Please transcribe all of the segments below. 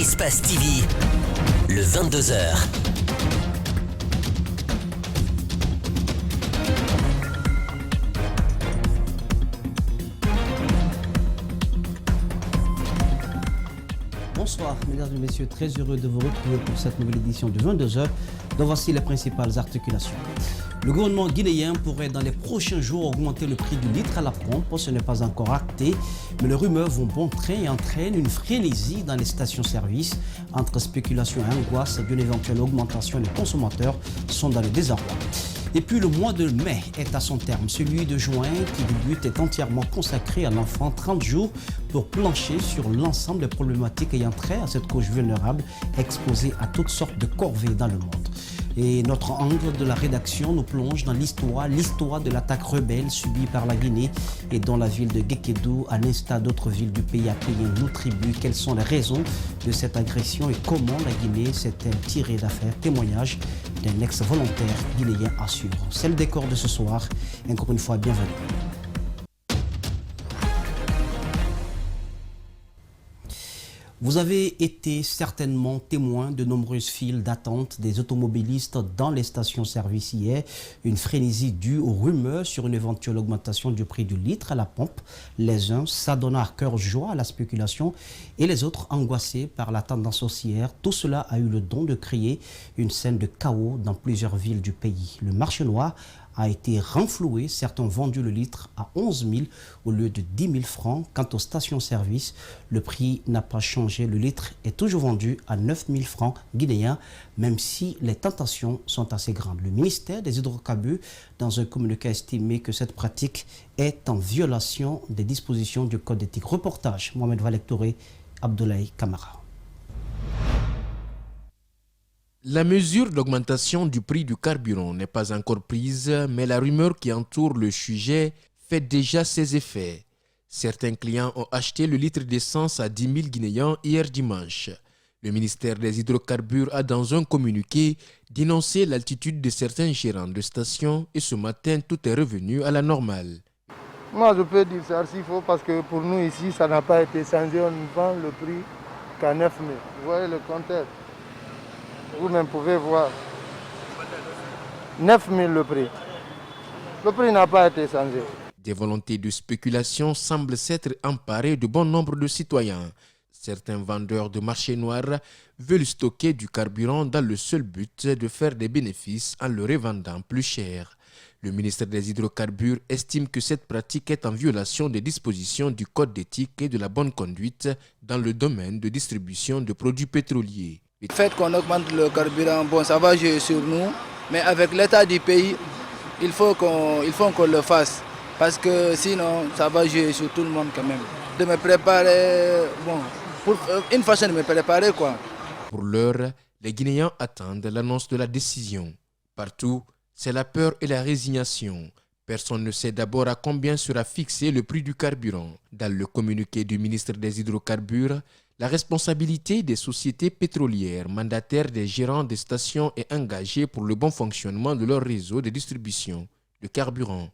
Espace TV, le 22h. Bonsoir, mesdames et messieurs, très heureux de vous retrouver pour cette nouvelle édition de 22h, dont voici les principales articulations. Le gouvernement guinéen pourrait dans les prochains jours augmenter le prix du litre à la pompe. Ce n'est pas encore acté, mais les rumeurs vont bon train et entraînent une frénésie dans les stations-service. Entre spéculation et angoisse d'une éventuelle augmentation, les consommateurs sont dans le désarroi. Et puis le mois de mai est à son terme. Celui de juin qui débute est entièrement consacré à l'enfant. 30 jours pour plancher sur l'ensemble des problématiques ayant trait à cette couche vulnérable exposée à toutes sortes de corvées dans le monde. Et notre angle de la rédaction nous plonge dans l'histoire de l'attaque rebelle subie par la Guinée et dont la ville de Guékédou, à l'instar d'autres villes du pays, a payé un lourd tribut. Quelles sont les raisons de cette agression et comment la Guinée s'est-elle tirée d'affaire? Témoignage d'un ex-volontaire guinéen assure. C'est le décor de ce soir. Encore une fois, bienvenue. Vous avez été certainement témoin de nombreuses files d'attente des automobilistes dans les stations-service hier. Une frénésie due aux rumeurs sur une éventuelle augmentation du prix du litre à la pompe. Les uns s'adonnant à cœur joie à la spéculation et les autres angoissés par la tendance haussière. Tout cela a eu le don de créer une scène de chaos dans plusieurs villes du pays. Le marché noir a été renfloué. Certains ont vendu le litre à 11 000 au lieu de 10 000 francs. Quant aux stations-service, le prix n'a pas changé. Le litre est toujours vendu à 9 000 francs guinéens, même si les tentations sont assez grandes. Le ministère des Hydrocarbures, dans un communiqué, a estimé que cette pratique est en violation des dispositions du Code d'éthique. Reportage, Mohamed Valek Touré, Abdoulaye Kamara. La mesure d'augmentation du prix du carburant n'est pas encore prise, mais la rumeur qui entoure le sujet fait déjà ses effets. Certains clients ont acheté le litre d'essence à 10 000 guinéens hier dimanche. Le ministère des Hydrocarbures a dans un communiqué dénoncé l'altitude de certains gérants de stations et ce matin tout est revenu à la normale. Moi je peux dire ça s'il faut parce que pour nous ici ça n'a pas été changé, on vend le prix qu'à 9 000. Vous voyez le compteur? Vous-même pouvez voir. 9 000 le prix. Le prix n'a pas été changé. Des volontés de spéculation semblent s'être emparées de bon nombre de citoyens. Certains vendeurs de marché noir veulent stocker du carburant dans le seul but de faire des bénéfices en le revendant plus cher. Le ministère des Hydrocarbures estime que cette pratique est en violation des dispositions du Code d'éthique et de la bonne conduite dans le domaine de distribution de produits pétroliers. Le fait qu'on augmente le carburant, bon, ça va jouer sur nous, mais avec l'état du pays, il faut qu'on le fasse. Parce que sinon, ça va jouer sur tout le monde quand même. De me préparer, bon, pour une façon de me préparer quoi. Pour l'heure, les Guinéens attendent l'annonce de la décision. Partout, c'est la peur et la résignation. Personne ne sait d'abord à combien sera fixé le prix du carburant. Dans le communiqué du ministre des Hydrocarbures, la responsabilité des sociétés pétrolières mandataires des gérants des stations est engagée pour le bon fonctionnement de leur réseau de distribution de carburant.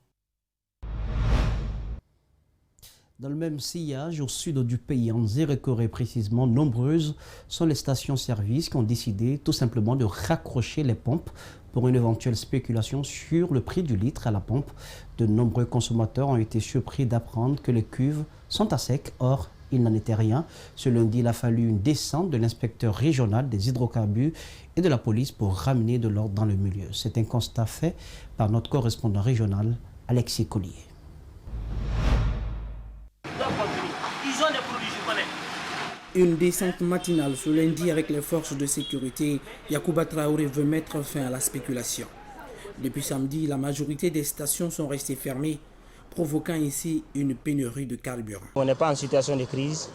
Dans le même sillage, au sud du pays, en Zérekoré précisément, nombreuses sont les stations-service qui ont décidé tout simplement de raccrocher les pompes pour une éventuelle spéculation sur le prix du litre à la pompe. De nombreux consommateurs ont été surpris d'apprendre que les cuves sont à sec. Or, il n'en était rien. Ce lundi, il a fallu une descente de l'inspecteur régional des hydrocarbures et de la police pour ramener de l'ordre dans le milieu. C'est un constat fait par notre correspondant régional, Alexis Collier. Une descente matinale ce lundi avec les forces de sécurité, Yacouba Traoré veut mettre fin à la spéculation. Depuis samedi, la majorité des stations sont restées fermées, provoquant ici une pénurie de carburant. On n'est pas en situation de crise,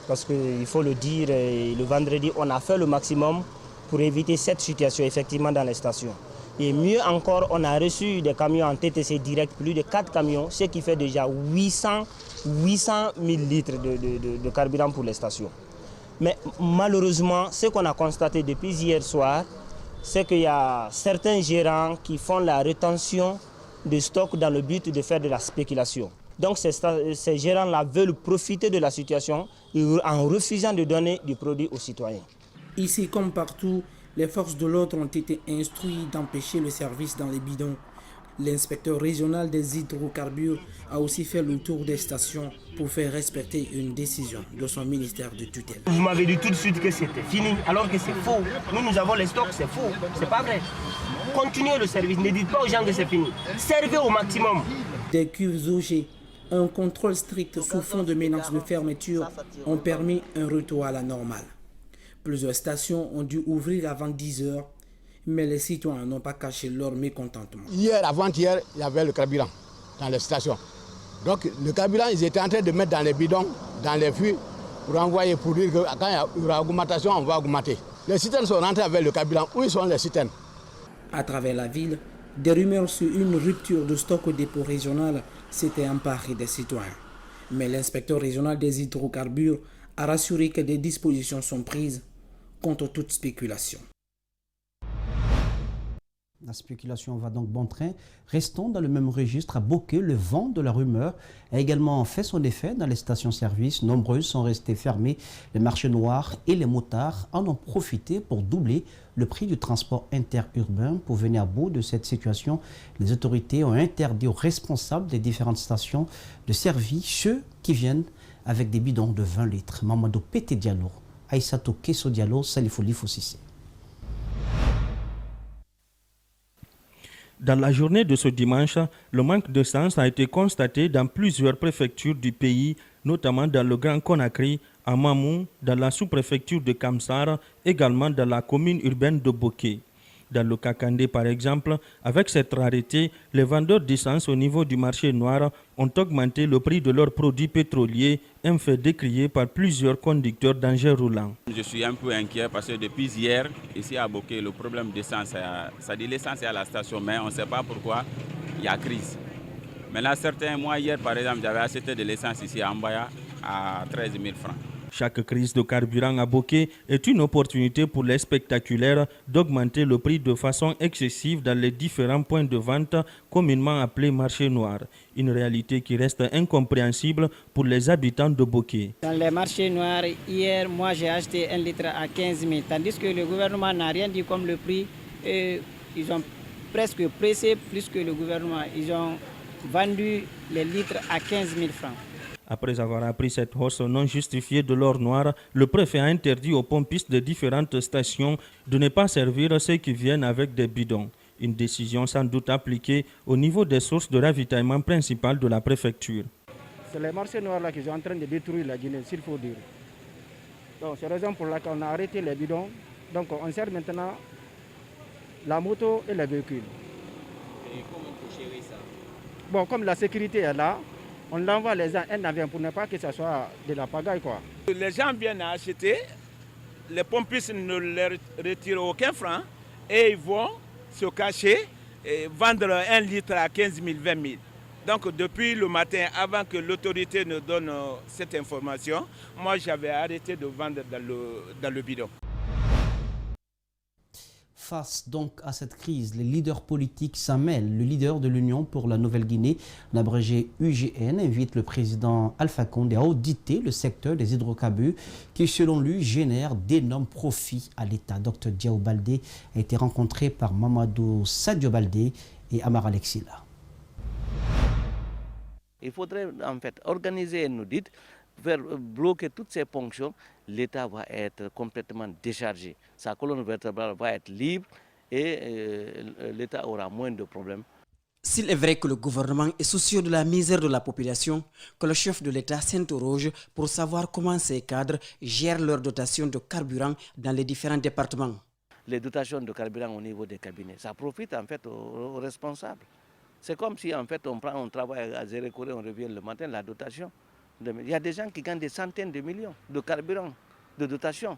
parce qu'il faut le dire, le vendredi, on a fait le maximum pour éviter cette situation effectivement dans les stations. Et mieux encore, on a reçu des camions en TTC direct, plus de 4 camions, ce qui fait déjà 800 000 litres de carburant pour les stations. Mais malheureusement, ce qu'on a constaté depuis hier soir, c'est qu'il y a certains gérants qui font la rétention de stock dans le but de faire de la spéculation. Donc ces gérants-là veulent profiter de la situation en refusant de donner du produit aux citoyens. Ici, comme partout, les forces de l'ordre ont été instruites d'empêcher le service dans les bidons. L'inspecteur régional des hydrocarbures a aussi fait le tour des stations pour faire respecter une décision de son ministère de tutelle. Vous m'avez dit tout de suite que c'était fini, alors que c'est faux. Nous avons les stocks, c'est faux, c'est pas vrai. Continuez le service, ne dites pas aux gens que c'est fini. Servez au maximum. Des cuves OG, un contrôle strict sous fond de menace de fermeture ont permis un retour à la normale. Plusieurs stations ont dû ouvrir avant 10 heures, mais les citoyens n'ont pas caché leur mécontentement. Hier, avant-hier, il y avait le carburant dans les stations. Donc le carburant, ils étaient en train de mettre dans les bidons, dans les fûts, pour envoyer, pour dire que quand il y aura augmentation, on va augmenter. Les citernes sont rentrées avec le carburant. Où sont les citernes? À travers la ville, des rumeurs sur une rupture de stock au dépôt régional s'étaient emparées des citoyens. Mais l'inspecteur régional des hydrocarbures a rassuré que des dispositions sont prises contre toute spéculation. La spéculation va donc bon train. Restons dans le même registre. À Bokeh, le vent de la rumeur a également fait son effet dans les stations-service. Nombreuses sont restées fermées. Les marchés noirs et les motards en ont profité pour doubler le prix du transport interurbain. Pour venir à bout de cette situation, les autorités ont interdit aux responsables des différentes stations de servir ceux qui viennent avec des bidons de 20 litres. Mamadou Pété Diallo, Aïssatou Kesso Diallo, Salifou Lifou Sissé. Dans la journée de ce dimanche, le manque d'essence a été constaté dans plusieurs préfectures du pays, notamment dans le Grand Conakry, à Mamou, dans la sous-préfecture de Kamsar, également dans la commune urbaine de Bokeh. Dans le Kakandé, par exemple, avec cette rareté, les vendeurs d'essence au niveau du marché noir ont augmenté le prix de leurs produits pétroliers, un fait décrié par plusieurs conducteurs d'engins roulants. Je suis un peu inquiet parce que depuis hier, ici à Bokeh, le problème d'essence, ça dit l'essence est à la station, mais on ne sait pas pourquoi il y a crise. Maintenant, certains mois, hier par exemple, j'avais acheté de l'essence ici à Mbaya à 13 000 francs. Chaque crise de carburant à Bokeh est une opportunité pour les spectaculaires d'augmenter le prix de façon excessive dans les différents points de vente communément appelés marchés noirs. Une réalité qui reste incompréhensible pour les habitants de Bokeh. Dans les marchés noirs, hier, moi j'ai acheté 1 litre à 15 000, tandis que le gouvernement n'a rien dit comme le prix. Ils ont presque pressé plus que le gouvernement. Ils ont vendu les litres à 15 000 francs. Après avoir appris cette hausse non justifiée de l'or noir, le préfet a interdit aux pompistes de différentes stations de ne pas servir ceux qui viennent avec des bidons. Une décision sans doute appliquée au niveau des sources de ravitaillement principales de la préfecture. C'est les marchés noirs là qui sont en train de détruire la Guinée, s'il faut dire. Donc c'est la raison pour laquelle on a arrêté les bidons. Donc on sert maintenant la moto et les véhicules. Et comment il faut gérer ça? Bon, comme la sécurité est là, on envoie les gens un avion pour ne pas que ce soit de la pagaille, quoi. Les gens viennent acheter, les pompistes ne leur retirent aucun franc et ils vont se cacher et vendre 1 litre à 15 000, 20 000. Donc depuis le matin, avant que l'autorité ne donne cette information, moi j'avais arrêté de vendre dans le bidon. Face donc à cette crise, les leaders politiques s'en mêlent. Le leader de l'Union pour la Nouvelle-Guinée, l'abrégé UGN, invite le président Alpha Condé à auditer le secteur des hydrocarbures qui, selon lui, génère d'énormes profits à l'État. Dr Diao Baldé a été rencontré par Mamadou Sadio Baldé et Amar Alexila. Il faudrait en fait organiser un audit, faire bloquer toutes ces ponctions. L'État va être complètement déchargé. Sa colonne vertébrale va être libre et l'État aura moins de problèmes. S'il est vrai que le gouvernement est soucieux de la misère de la population, que le chef de l'État s'interroge pour savoir comment ces cadres gèrent leur dotation de carburant dans les différents départements. Les dotations de carburant au niveau des cabinets, ça profite en fait aux responsables. C'est comme si en fait on travaille à zéro couré, on revient le matin, la dotation. Il y a des gens qui gagnent des centaines de millions de carburant, de dotation.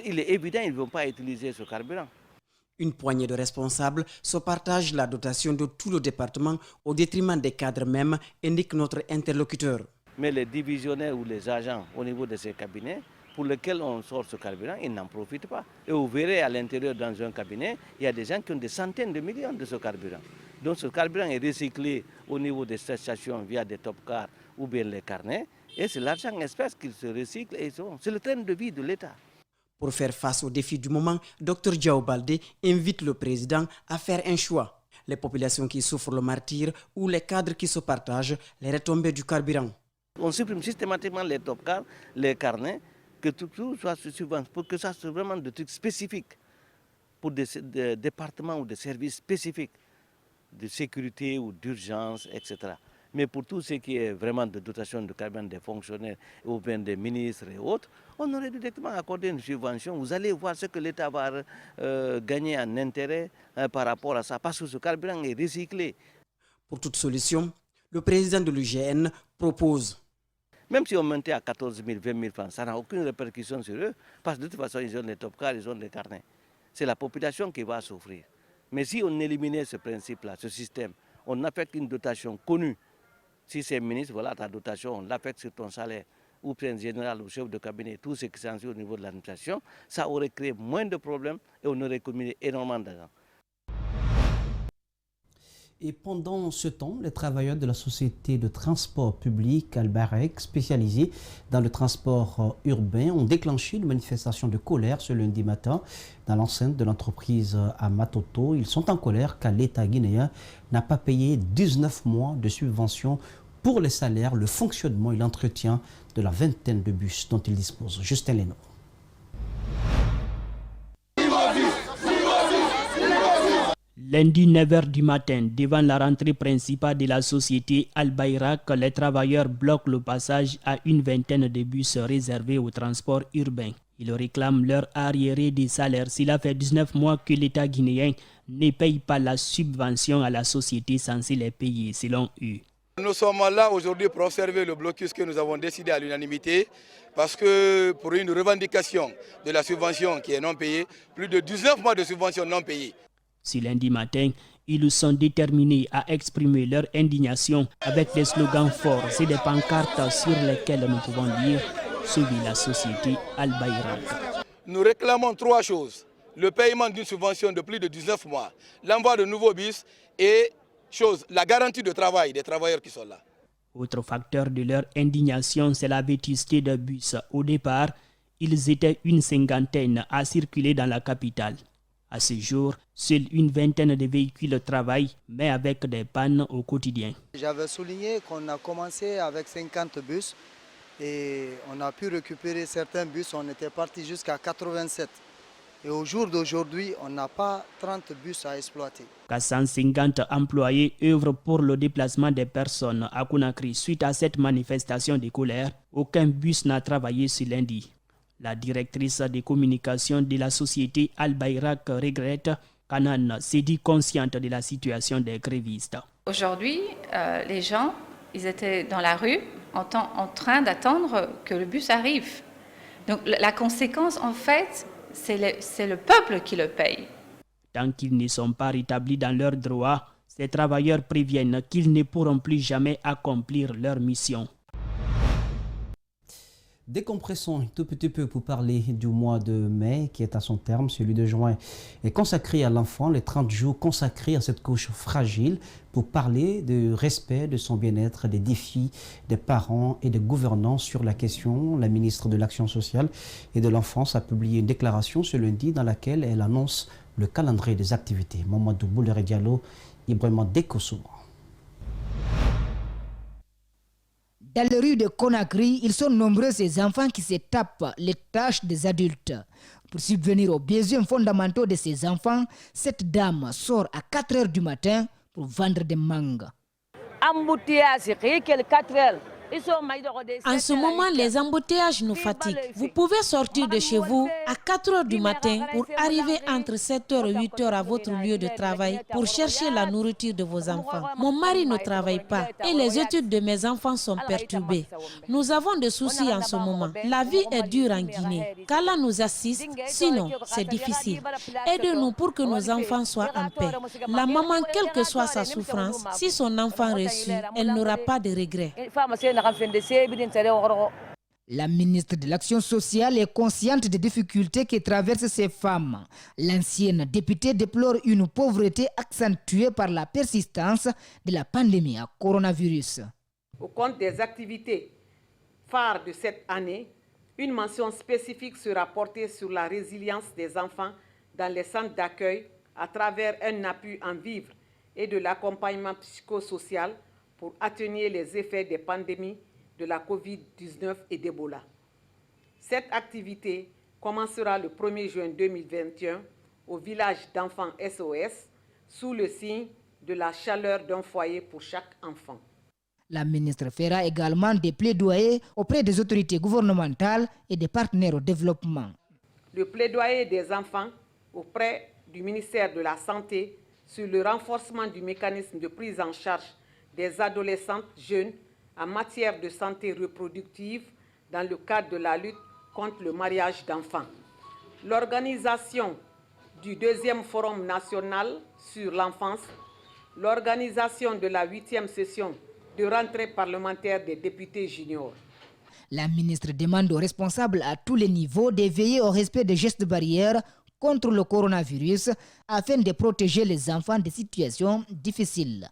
Il est évident qu'ils ne vont pas utiliser ce carburant. Une poignée de responsables se partagent la dotation de tout le département au détriment des cadres mêmes, indique notre interlocuteur. Mais les divisionnaires ou les agents au niveau de ces cabinets, pour lesquels on sort ce carburant, ils n'en profitent pas. Et vous verrez à l'intérieur dans un cabinet, il y a des gens qui ont des centaines de millions de ce carburant. Donc ce carburant est recyclé au niveau des stations via des top cars ou bien les carnets. Et c'est l'argent en espèces qui se recycle et c'est le train de vie de l'État. Pour faire face aux défis du moment, Dr Diao Baldé invite le président à faire un choix. Les populations qui souffrent le martyre ou les cadres qui se partagent les retombées du carburant. On supprime systématiquement les top cars, les carnets, que tout soit subventionné, pour que ça soit vraiment des trucs spécifiques pour des départements ou des services spécifiques de sécurité ou d'urgence, etc. Mais pour tout ce qui est vraiment de dotation de carburant des fonctionnaires ou bien des ministres et autres, on aurait dû directement accorder une subvention. Vous allez voir ce que l'État va gagner en intérêt par rapport à ça, parce que ce carburant est recyclé. Pour toute solution, le président de l'UGN propose. Même si on montait à 14 000, 20 000 francs, ça n'a aucune répercussion sur eux, parce que de toute façon, ils ont les top cars, ils ont les carnets. C'est la population qui va souffrir. Mais si on éliminait ce principe-là, ce système, on affecte une dotation connue. Si c'est ministre, voilà ta dotation, on l'affecte sur ton salaire, ou président général ou chef de cabinet, tout ce qui s'ensuit au niveau de l'administration, ça aurait créé moins de problèmes et on aurait économisé énormément d'argent. Et pendant ce temps, les travailleurs de la société de transport public Albarec, spécialisée dans le transport urbain, ont déclenché une manifestation de colère ce lundi matin dans l'enceinte de l'entreprise à Matoto. Ils sont en colère car l'État guinéen n'a pas payé 19 mois de subvention pour les salaires, le fonctionnement et l'entretien de la vingtaine de bus dont il dispose. Justin Leno. Lundi 9h du matin, devant la rentrée principale de la société Al-Bayrak, les travailleurs bloquent le passage à une vingtaine de bus réservés au transport urbain. Ils réclament leur arriéré des salaires. Cela fait 19 mois que l'État guinéen ne paye pas la subvention à la société censée les payer, selon eux. Nous sommes là aujourd'hui pour observer le blocus que nous avons décidé à l'unanimité parce que pour une revendication de la subvention qui est non payée, plus de 19 mois de subvention non payée. Ce lundi matin, ils sont déterminés à exprimer leur indignation avec des slogans forts et des pancartes sur lesquelles nous pouvons lire « Sauver la société Al-Bayrak ». Nous réclamons trois choses. Le paiement d'une subvention de plus de 19 mois, l'envoi de nouveaux bus et la garantie de travail des travailleurs qui sont là. Autre facteur de leur indignation, c'est la vétusté des bus. Au départ, ils étaient une cinquantaine à circuler dans la capitale. À ce jour, seule une vingtaine de véhicules travaillent, mais avec des pannes au quotidien. J'avais souligné qu'on a commencé avec 50 bus et on a pu récupérer certains bus. On était parti jusqu'à 87. Et au jour d'aujourd'hui, on n'a pas 30 bus à exploiter. 450 employés œuvrent pour le déplacement des personnes à Conakry. Suite à cette manifestation de colère, aucun bus n'a travaillé ce lundi. La directrice des communications de la société Al-Bayrak regrette qu'Anan s'est dit consciente de la situation des grévistes. Aujourd'hui, les gens, ils étaient dans la rue en train d'attendre que le bus arrive. Donc la conséquence, en fait, c'est le peuple qui le paye. Tant qu'ils ne sont pas rétablis dans leurs droits, ces travailleurs préviennent qu'ils ne pourront plus jamais accomplir leur mission. Décompressons un tout petit peu pour parler du mois de mai qui est à son terme. Celui de juin est consacré à l'enfant, les 30 jours consacrés à cette couche fragile pour parler du respect de son bien-être, des défis des parents et des gouvernants sur la question. La ministre de l'Action sociale et de l'Enfance a publié une déclaration ce lundi dans laquelle elle annonce le calendrier des activités. Mamadou Boulere Diallo, Ibrahima Dekosso. Dans les rues de Conakry, ils sont nombreux ces enfants qui se tapent les tâches des adultes. Pour subvenir aux besoins fondamentaux de ces enfants, cette dame sort à 4 heures du matin pour vendre des mangues. En ce moment, les embouteillages nous fatiguent. Vous pouvez sortir de chez vous à 4 heures du matin pour arriver entre 7h et 8h à votre lieu de travail pour chercher la nourriture de vos enfants. Mon mari ne travaille pas et les études de mes enfants sont perturbées. Nous avons des soucis en ce moment. La vie est dure en Guinée. Qu'Allah nous assiste, sinon c'est difficile. Aidez-nous pour que nos enfants soient en paix. La maman, quelle que soit sa souffrance, si son enfant reçut, elle n'aura pas de regrets. La ministre de l'Action sociale est consciente des difficultés que traversent ces femmes. L'ancienne députée déplore une pauvreté accentuée par la persistance de la pandémie à coronavirus. Au compte des activités phares de cette année, une mention spécifique sera portée sur la résilience des enfants dans les centres d'accueil à travers un appui en vivres et de l'accompagnement psychosocial pour atténuer les effets des pandémies de la COVID-19 et d'Ebola. Cette activité commencera le 1er juin 2021 au village d'enfants SOS sous le signe de la chaleur d'un foyer pour chaque enfant. La ministre fera également des plaidoyers auprès des autorités gouvernementales et des partenaires au développement. Le plaidoyer des enfants auprès du ministère de la Santé sur le renforcement du mécanisme de prise en charge des adolescentes jeunes en matière de santé reproductive dans le cadre de la lutte contre le mariage d'enfants. L'organisation du 2e Forum national sur l'enfance, l'organisation de la 8e session de rentrée parlementaire des députés juniors. La ministre demande aux responsables à tous les niveaux de veiller au respect des gestes barrières contre le coronavirus afin de protéger les enfants des situations difficiles.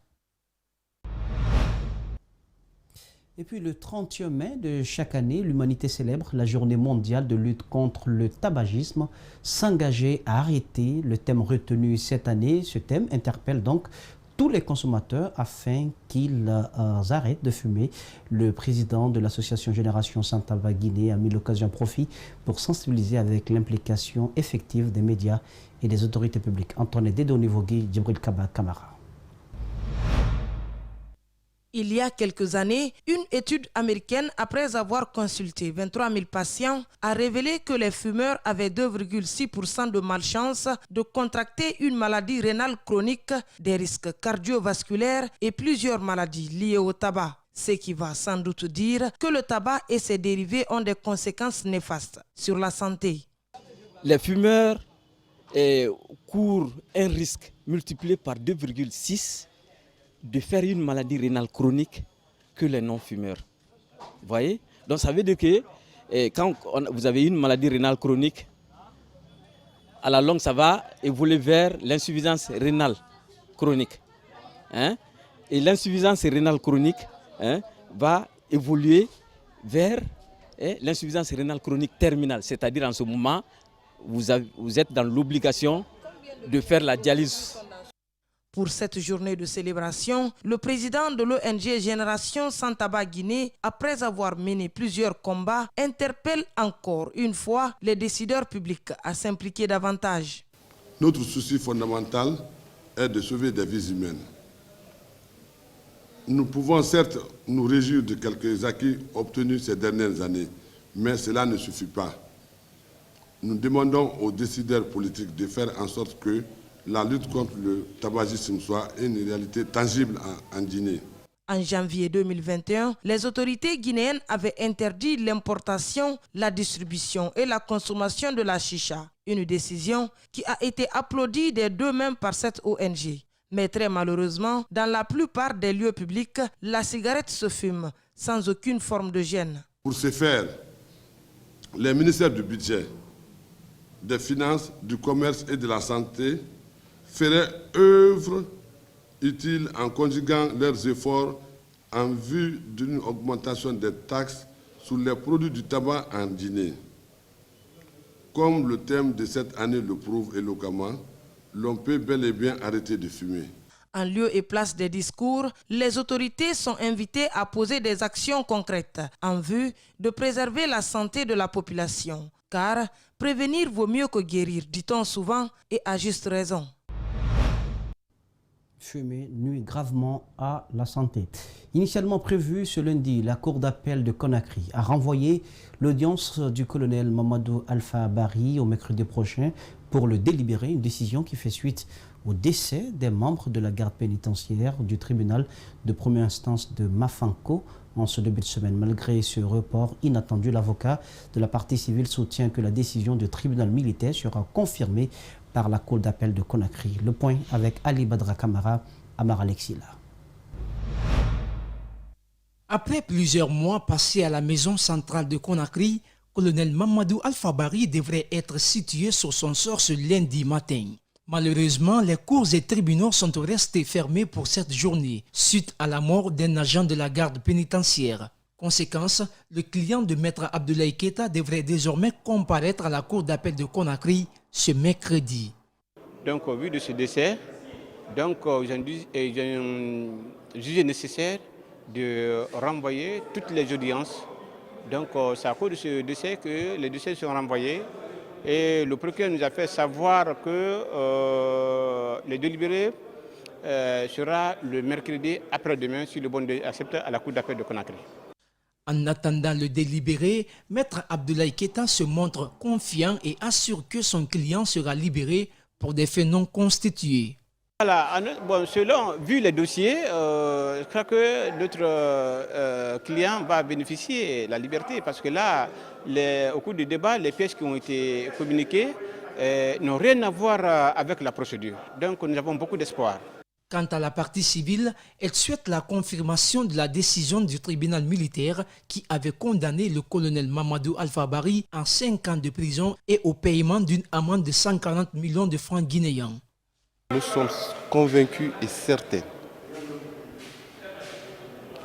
Et puis le 31 mai de chaque année, l'humanité célèbre la journée mondiale de lutte contre le tabagisme. S'engager à arrêter, le thème retenu cette année, ce thème interpelle donc tous les consommateurs afin qu'ils arrêtent de fumer. Le président de l'association Génération Sans Tabac Guinée a mis l'occasion à profit pour sensibiliser avec l'implication effective des médias et des autorités publiques. Antoine Dédonivogui, Djibril Kaba Kamara. Il y a quelques années, une étude américaine, après avoir consulté 23 000 patients, a révélé que les fumeurs avaient 2,6% de malchance de contracter une maladie rénale chronique, des risques cardiovasculaires et plusieurs maladies liées au tabac. Ce qui va sans doute dire que le tabac et ses dérivés ont des conséquences néfastes sur la santé. Les fumeurs courent un risque multiplié par 2,6 de faire une maladie rénale chronique que les non-fumeurs. Vous voyez? Donc ça veut dire que quand vous avez une maladie rénale chronique, à la longue ça va évoluer vers l'insuffisance rénale chronique. Et l'insuffisance rénale chronique va évoluer vers l'insuffisance rénale chronique terminale. C'est-à-dire en ce moment, vous êtes dans l'obligation de faire la dialyse. Pour cette journée de célébration, le président de l'ONG Génération Sans Tabac Guinée, après avoir mené plusieurs combats, interpelle encore une fois les décideurs publics à s'impliquer davantage. Notre souci fondamental est de sauver des vies humaines. Nous pouvons certes nous réjouir de quelques acquis obtenus ces dernières années, mais cela ne suffit pas. Nous demandons aux décideurs politiques de faire en sorte que la lutte contre le tabagisme soit une réalité tangible en Guinée. En janvier 2021, les autorités guinéennes avaient interdit l'importation, la distribution et la consommation de la chicha. Une décision qui a été applaudie des deux mains par cette ONG. Mais très malheureusement, dans la plupart des lieux publics, la cigarette se fume sans aucune forme de gêne. Pour ce faire, les ministères du budget, des finances, du commerce et de la santé feraient œuvre utile en conjuguant leurs efforts en vue d'une augmentation des taxes sur les produits du tabac en Guinée. Comme le thème de cette année le prouve éloquemment, l'on peut bel et bien arrêter de fumer. En lieu et place des discours, les autorités sont invitées à poser des actions concrètes en vue de préserver la santé de la population. Car prévenir vaut mieux que guérir, dit-on souvent, et à juste raison. Fumer nuit gravement à la santé. Initialement prévue ce lundi, la Cour d'appel de Conakry a renvoyé l'audience du colonel Mamadou Alpha Bari au mercredi prochain pour le délibérer, une décision qui fait suite au décès des membres de la garde pénitentiaire du tribunal de première instance de Mafanko en ce début de semaine. Malgré ce report inattendu, l'avocat de la partie civile soutient que la décision du tribunal militaire sera confirmée par la Cour d'appel de Conakry. Le point avec Ali Badra Kamara, Amar Alexila. Après plusieurs mois passés à la maison centrale de Conakry, colonel Mamadou Alpha Bari devrait être situé sur son sort ce lundi matin. Malheureusement, les cours et tribunaux sont restés fermés pour cette journée, suite à la mort d'un agent de la garde pénitentiaire. Conséquence, le client de Maître Abdoulaye Keita devrait désormais comparaître à la cour d'appel de Conakry ce mercredi. Donc, au vu de ce décès, j'ai jugé nécessaire de renvoyer toutes les audiences. Donc, c'est à cause de ce décès que les dossiers sont renvoyés. Et le procureur nous a fait savoir que les délibérés sera le mercredi après-demain si le bon accepte à la cour d'appel de Conakry. En attendant le délibéré, Maître Abdoulaye Keita se montre confiant et assure que son client sera libéré pour des faits non constitués. Voilà, vu les dossiers, je crois que notre client va bénéficier de la liberté parce que là, au cours du débat, les pièces qui ont été communiquées n'ont rien à voir avec la procédure. Donc nous avons beaucoup d'espoir. Quant à la partie civile, elle souhaite la confirmation de la décision du tribunal militaire qui avait condamné le colonel Mamadou Alpha Bari à 5 ans de prison et au paiement d'une amende de 140 millions de francs guinéens. Nous sommes convaincus et certains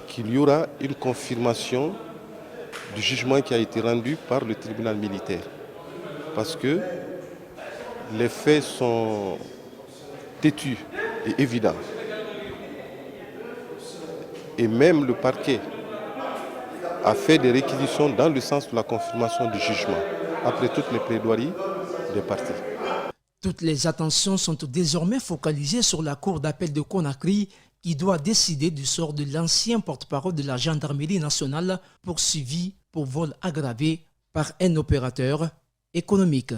qu'il y aura une confirmation du jugement qui a été rendu par le tribunal militaire. Parce que les faits sont têtus et évidents. Et même le parquet a fait des réquisitions dans le sens de la confirmation du jugement, après toutes les plaidoiries des parties. Toutes les attentions sont désormais focalisées sur la cour d'appel de Conakry qui doit décider du sort de l'ancien porte-parole de la gendarmerie nationale poursuivi pour vol aggravé par un opérateur économique.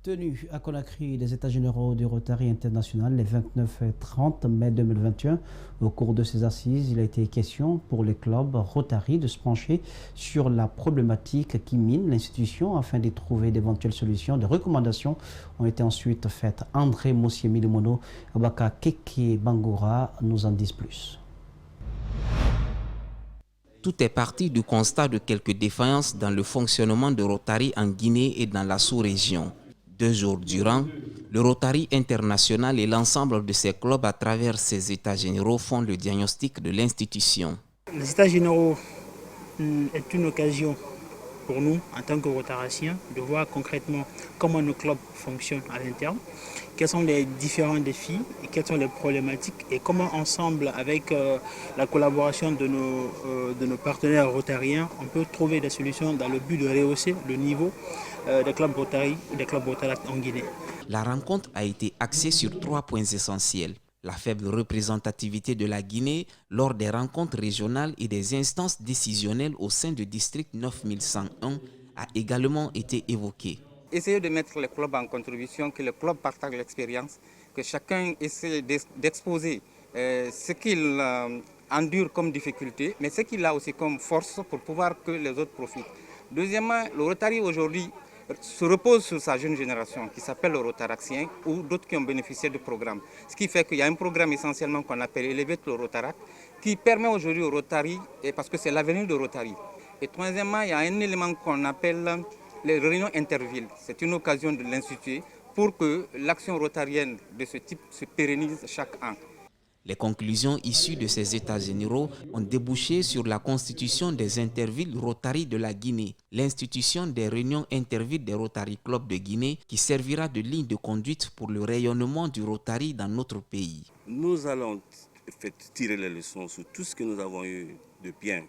Tenu à Conakry des États généraux du Rotary International les 29 et 30 mai 2021. Au cours de ces assises, il a été question pour les clubs Rotary de se pencher sur la problématique qui mine l'institution afin d'y trouver d'éventuelles solutions. Des recommandations ont été ensuite faites. André Mossiemi-Limono, Abaka Keke Bangoura nous en disent plus. Tout est parti du constat de quelques défaillances dans le fonctionnement de Rotary en Guinée et dans la sous-région. 2 jours durant, le Rotary International et l'ensemble de ses clubs à travers ses états généraux font le diagnostic de l'institution. Les états généraux est une occasion pour nous, en tant que Rotaraciens, de voir concrètement comment nos clubs fonctionnent à l'interne, quels sont les différents défis et quelles sont les problématiques et comment ensemble, avec la collaboration de nos partenaires rotariens, on peut trouver des solutions dans le but de rehausser le niveau des clubs Rotary et des clubs Rotaract en Guinée. La rencontre a été axée sur 3 points essentiels. La faible représentativité de la Guinée lors des rencontres régionales et des instances décisionnelles au sein du district 9101 a également été évoquée. Essayer de mettre les clubs en contribution, que les clubs partagent l'expérience, que chacun essaie d'exposer ce qu'il endure comme difficulté, mais ce qu'il a aussi comme force pour pouvoir que les autres profitent. Deuxièmement, le Rotary aujourd'hui se repose sur sa jeune génération qui s'appelle le Rotaracien ou d'autres qui ont bénéficié du programme. Ce qui fait qu'il y a un programme essentiellement qu'on appelle Elevate le Rotaract qui permet aujourd'hui au Rotary, parce que c'est l'avenir de Rotary. Et troisièmement, il y a un élément qu'on appelle les réunions intervilles. C'est une occasion de l'instituer pour que l'action rotarienne de ce type se pérennise chaque an. Les conclusions issues de ces états généraux ont débouché sur la constitution des intervilles Rotary de la Guinée, l'institution des réunions intervilles des Rotary Club de Guinée qui servira de ligne de conduite pour le rayonnement du Rotary dans notre pays. Nous allons tirer les leçons sur tout ce que nous avons eu de bien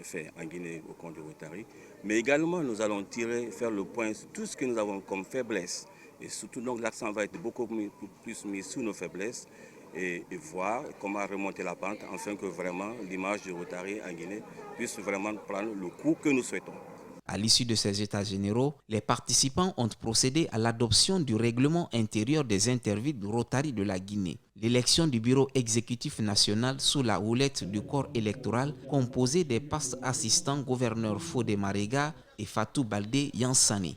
fait en Guinée au compte du Rotary, mais également nous allons faire le point sur tout ce que nous avons comme faiblesse. Et surtout, donc l'accent va être beaucoup plus mis sur nos faiblesses et voir comment remonter la pente afin que vraiment l'image du Rotary en Guinée puisse vraiment prendre le coup que nous souhaitons. À l'issue de ces états généraux, les participants ont procédé à l'adoption du règlement intérieur des intervilles du Rotary de la Guinée, l'élection du bureau exécutif national sous la houlette du corps électoral composé des postes assistants gouverneurs Fodé Marega et Fatou Baldé Yansani.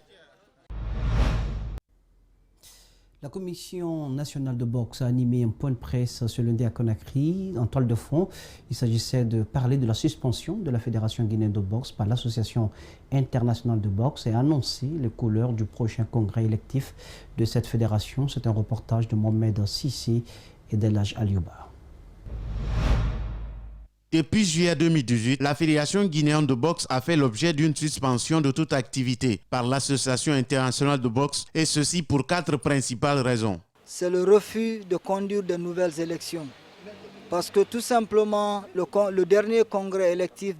La Commission nationale de boxe a animé un point de presse ce lundi à Conakry. En toile de fond, il s'agissait de parler de la suspension de la Fédération guinéenne de boxe par l'Association internationale de boxe et annoncer les couleurs du prochain congrès électif de cette fédération. C'est un reportage de Mohamed Sissi et d'Elhaj Aliouba. Depuis juillet 2018, la Fédération guinéenne de boxe a fait l'objet d'une suspension de toute activité par l'Association internationale de boxe, et ceci pour 4 principales raisons. C'est le refus de conduire de nouvelles élections. Parce que tout simplement, le dernier congrès électif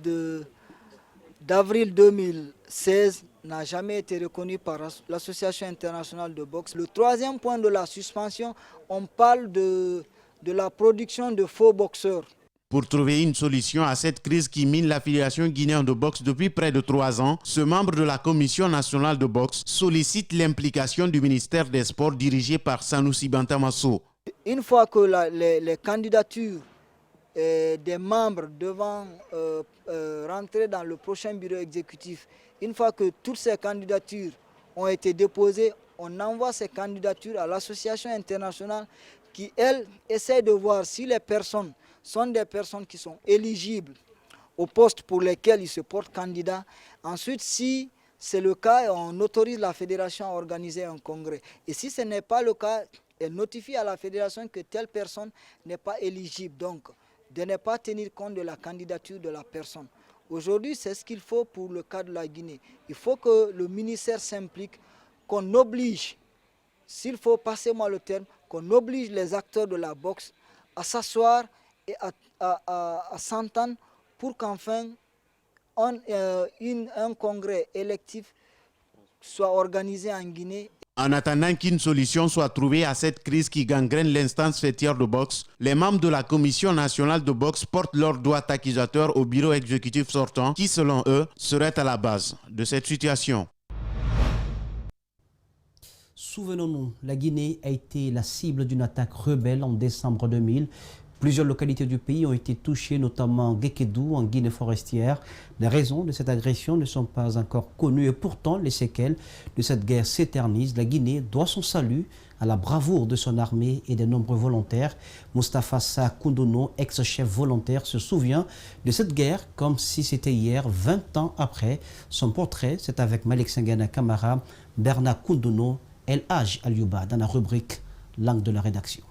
d'avril 2016 n'a jamais été reconnu par l'Association internationale de boxe. Le troisième point de la suspension, on parle de la production de faux boxeurs. Pour trouver une solution à cette crise qui mine la Fédération guinéenne de boxe depuis près de 3 ans, ce membre de la Commission nationale de boxe sollicite l'implication du ministère des Sports dirigé par Sanoussi Bantamasso. Une fois que les candidatures des membres devant rentrer dans le prochain bureau exécutif, une fois que toutes ces candidatures ont été déposées, on envoie ces candidatures à l'association internationale qui, elle, essaie de voir si les personnes sont des personnes qui sont éligibles aux postes pour lesquels ils se portent candidats. Ensuite, si c'est le cas, on autorise la fédération à organiser un congrès. Et si ce n'est pas le cas, elle notifie à la fédération que telle personne n'est pas éligible. Donc, de ne pas tenir compte de la candidature de la personne. Aujourd'hui, c'est ce qu'il faut pour le cas de la Guinée. Il faut que le ministère s'implique, qu'on oblige, s'il faut, passez-moi le terme, qu'on oblige les acteurs de la boxe à s'asseoir et à s'entendre pour qu'enfin un congrès électif soit organisé en Guinée. En attendant qu'une solution soit trouvée à cette crise qui gangrène l'instance fêtière de boxe, les membres de la Commission nationale de boxe portent leur doigt accusateur au bureau exécutif sortant qui, selon eux, serait à la base de cette situation. Souvenons-nous, la Guinée a été la cible d'une attaque rebelle en décembre 2000. Plusieurs localités du pays ont été touchées, notamment Guékédou, en Guinée forestière. Les raisons de cette agression ne sont pas encore connues et pourtant les séquelles de cette guerre s'éternisent. La Guinée doit son salut à la bravoure de son armée et des nombreux volontaires. Moustapha Sa Koundono, ex-chef volontaire, se souvient de cette guerre comme si c'était hier, 20 ans après. Son portrait, c'est avec Malik Sengana Kamara, Bernard Koundono, Elhaj Aliouba dans la rubrique Langue de la rédaction.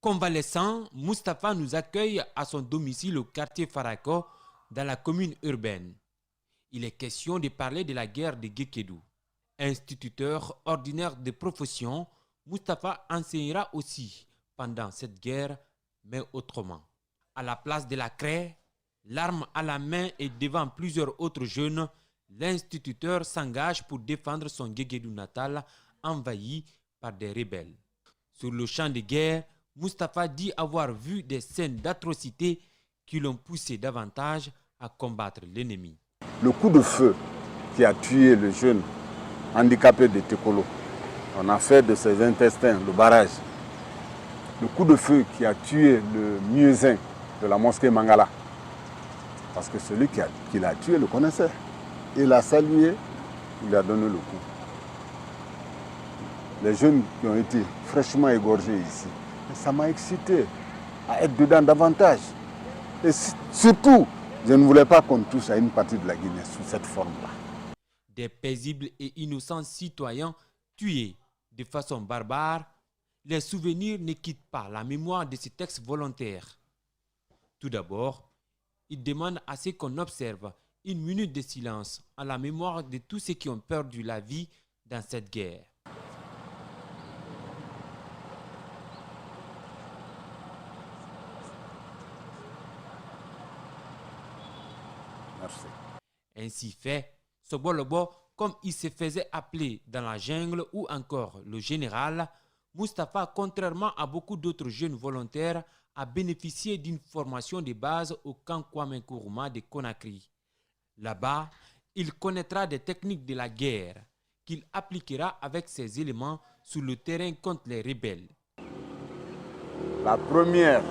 Convalescent, Moustapha nous accueille à son domicile au quartier Farako, dans la commune urbaine. Il est question de parler de la guerre de Guékédou. Instituteur ordinaire de profession, Moustapha enseignera aussi pendant cette guerre, mais autrement. À la place de la craie, l'arme à la main et devant plusieurs autres jeunes, l'instituteur s'engage pour défendre son Guékédou natal envahi par des rebelles. Sur le champ de guerre, Moustapha dit avoir vu des scènes d'atrocité qui l'ont poussé davantage à combattre l'ennemi. Le coup de feu qui a tué le jeune handicapé de Tekolo, on a fait de ses intestins le barrage. Le coup de feu qui a tué le muezzin de la mosquée Mangala, parce que celui qui l'a tué le connaissait. Il l'a salué, il lui a donné le coup. Les jeunes qui ont été fraîchement égorgés ici, ça m'a excité à être dedans davantage. Et surtout, je ne voulais pas qu'on touche à une partie de la Guinée sous cette forme-là. Des paisibles et innocents citoyens tués de façon barbare, les souvenirs ne quittent pas la mémoire de ces textes volontaires. Tout d'abord, ils demandent à ce qu'on observe une minute de silence en la mémoire de tous ceux qui ont perdu la vie dans cette guerre. Merci. Ainsi fait, Sobolobo, comme il se faisait appeler dans la jungle ou encore le général, Moustapha, contrairement à beaucoup d'autres jeunes volontaires, a bénéficié d'une formation de base au camp Kwame Nkrumah de Conakry. Là-bas, il connaîtra des techniques de la guerre qu'il appliquera avec ses éléments sur le terrain contre les rebelles. La première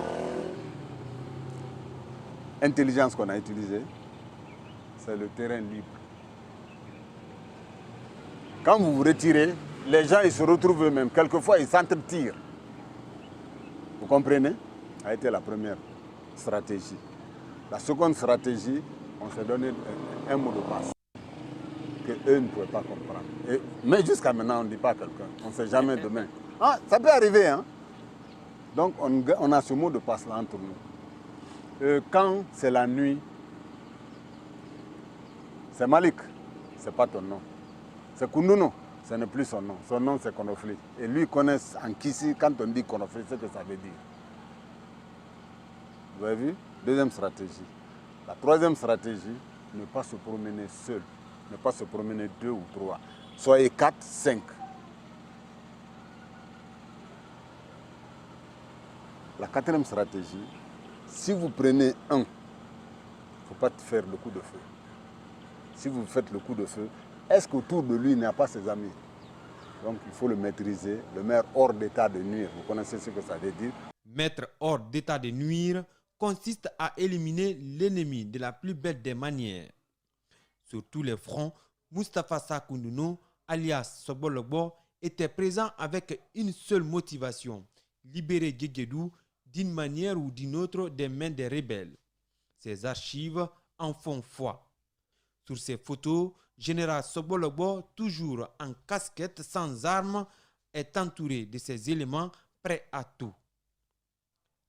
intelligence qu'on a utilisée, c'est le terrain libre. Quand vous vous retirez, les gens ils se retrouvent eux-mêmes. Quelquefois, ils s'entretirent. Vous comprenez? Ça a été la première stratégie. La seconde stratégie, on s'est donné un mot de passe que eux ne pouvaient pas comprendre. Mais jusqu'à maintenant, on ne dit pas à quelqu'un. On ne sait jamais demain. Ah, ça peut arriver, hein? Donc, on a ce mot de passe-là entre nous. Quand c'est la nuit, c'est Malik, ce n'est pas ton nom. C'est Koundouno, ce n'est plus son nom. Son nom, c'est Konofli. Et lui, connaît en Kissi, quand on dit Konofli, c'est ce que ça veut dire. Vous avez vu? Deuxième stratégie. La troisième stratégie, ne pas se promener seul. Ne pas se promener 2 ou 3. Soyez 4, 5. La quatrième stratégie, si vous prenez un, il ne faut pas faire le coup de feu. Si vous faites le coup de feu, est-ce qu'autour de lui, il n'y a pas ses amis? Donc il faut le maîtriser, le mettre hors d'état de nuire. Vous connaissez ce que ça veut dire? Mettre hors d'état de nuire consiste à éliminer l'ennemi de la plus belle des manières. Sur tous les fronts, Moustapha Koundouno, alias Sobologbo, était présent avec une seule motivation, libérer Guéguédou d'une manière ou d'une autre des mains des rebelles. Ses archives en font foi. Sur ces photos, Général Sobologbo, toujours en casquette sans armes, est entouré de ses éléments prêts à tout.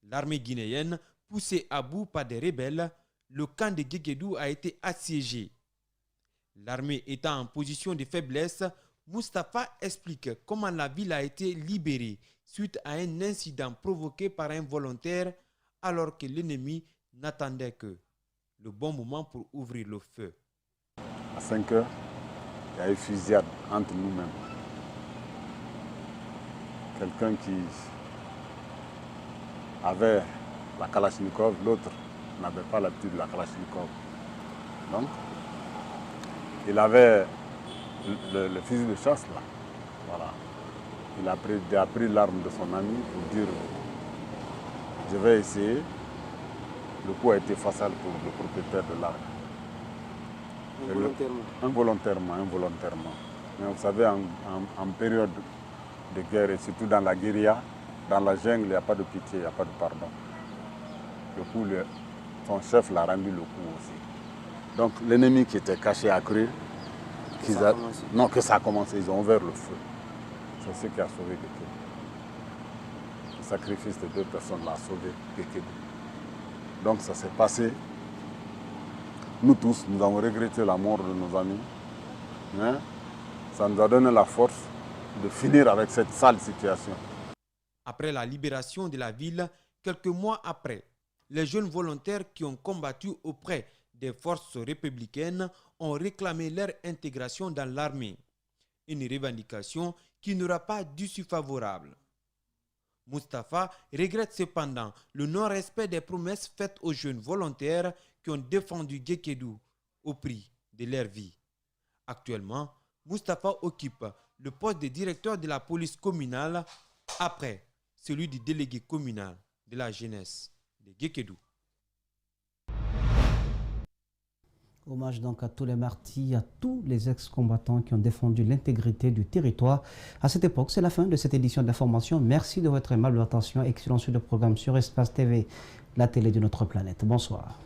L'armée guinéenne, poussée à bout par des rebelles, le camp de Guéguédou a été assiégé. L'armée étant en position de faiblesse, Moustapha explique comment la ville a été libérée suite à un incident provoqué par un volontaire alors que l'ennemi n'attendait que le bon moment pour ouvrir le feu. À 5 heures, il y a eu fusillade entre nous-mêmes. Quelqu'un qui avait la Kalachnikov, l'autre n'avait pas l'habitude de la Kalachnikov. Donc, il avait le fusil de chasse là. Voilà. Il a pris l'arme de son ami pour dire je vais essayer. Le coup a été fatal pour le propriétaire de l'arme. Involontairement. Mais vous savez, en période de guerre, et surtout dans la guérilla, dans la jungle, il n'y a pas de pitié, il n'y a pas de pardon. Le coup, son chef l'a rendu le coup aussi. Donc l'ennemi qui était caché a cru que ça a commencé, ils ont ouvert le feu. C'est ce qui a sauvé Guéguédou. Le sacrifice de 2 personnes l'a sauvé Guéguédou. Donc ça s'est passé. Nous tous, nous avons regretté la mort de nos amis. Mais ça nous a donné la force de finir avec cette sale situation. Après la libération de la ville, quelques mois après, les jeunes volontaires qui ont combattu auprès des forces républicaines ont réclamé leur intégration dans l'armée. Une revendication qui n'aura pas d'issue favorable. Moustapha regrette cependant le non-respect des promesses faites aux jeunes volontaires qui ont défendu Guéguédou au prix de leur vie. Actuellement, Moustapha occupe le poste de directeur de la police communale après celui du délégué communal de la jeunesse de Guéguédou. Hommage donc à tous les martyrs, à tous les ex-combattants qui ont défendu l'intégrité du territoire. À cette époque, c'est la fin de cette édition d'information. Merci de votre aimable attention. Excellent sur le programme sur Espace TV, la télé de notre planète. Bonsoir.